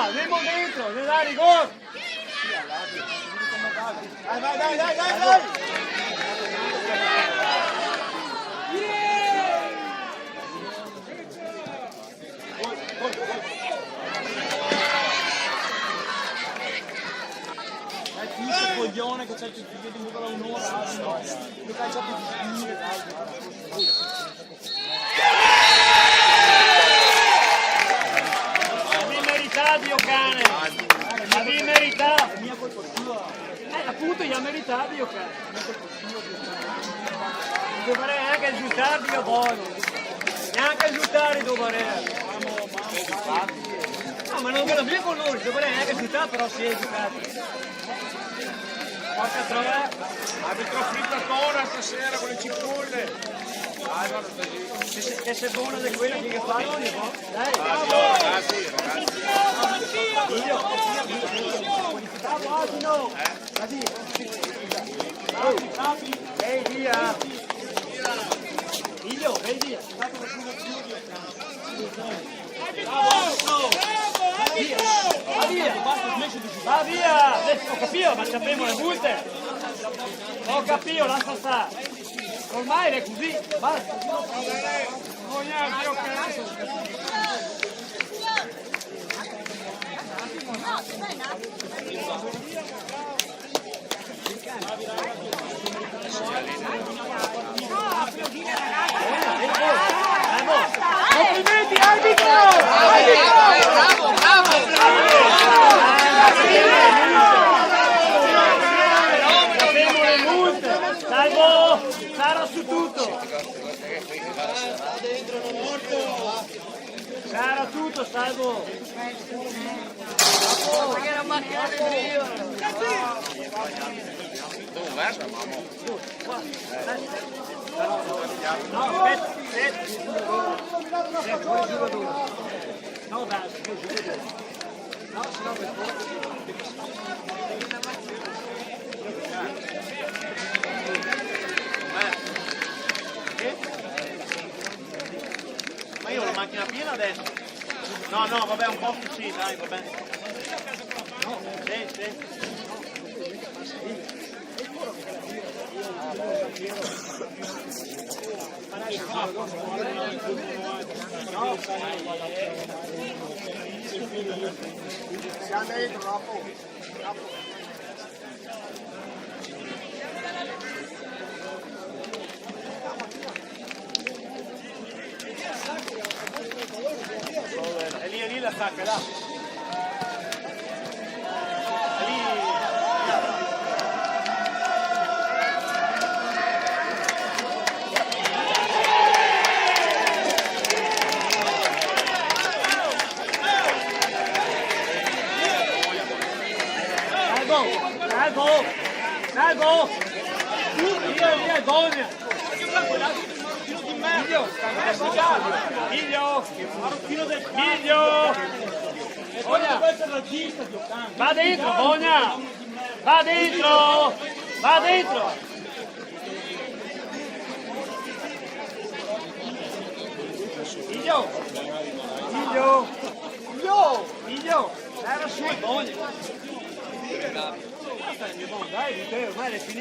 Andiamo dentro, ne dà rigore! Dai! È tutto il coglione che c'è il figlio di muoverla un'ora, che fai già più di meritato, cane! Avevi meritato! Mia colpa tua! Appunto, gli ha meritato, io cane! Dovrei anche aiutarti, io voglio! Neanche aiutare dovrei! No, ma non ve lo mio con loro, dovrei anche aiutare, però si è aiutato! Porca troia! Arbitro fritto a tona stasera con le cipolle! Che sei buona di quella che fanno ogni volta? Dai! Ragazzi! Bravo Asino! Ehi via! Figlio, ehi via! Va via! Ho capito, ma sappiamo le multe! Ho capito, lascia stare! Ormai è così, basta! Complimenti arbitro! Bravo! Sappiamo le multe! Salvo! Sarà su tutto! Sarà tutto, salvo! Perché era macchina di brio! No, aspetta! No, dai, no, se no ma io ho la macchina piena adesso. No, vabbè, un po' sì, dai, va bene. No, sì. Siamo dentro, dopo. È lì la sacca, là. È lì. Salvo! Via, Gonia! Figlio! Va dentro, Gonia! Va dentro! Va dentro! Figlio! Era su e moglie! Dai, ormai è finito.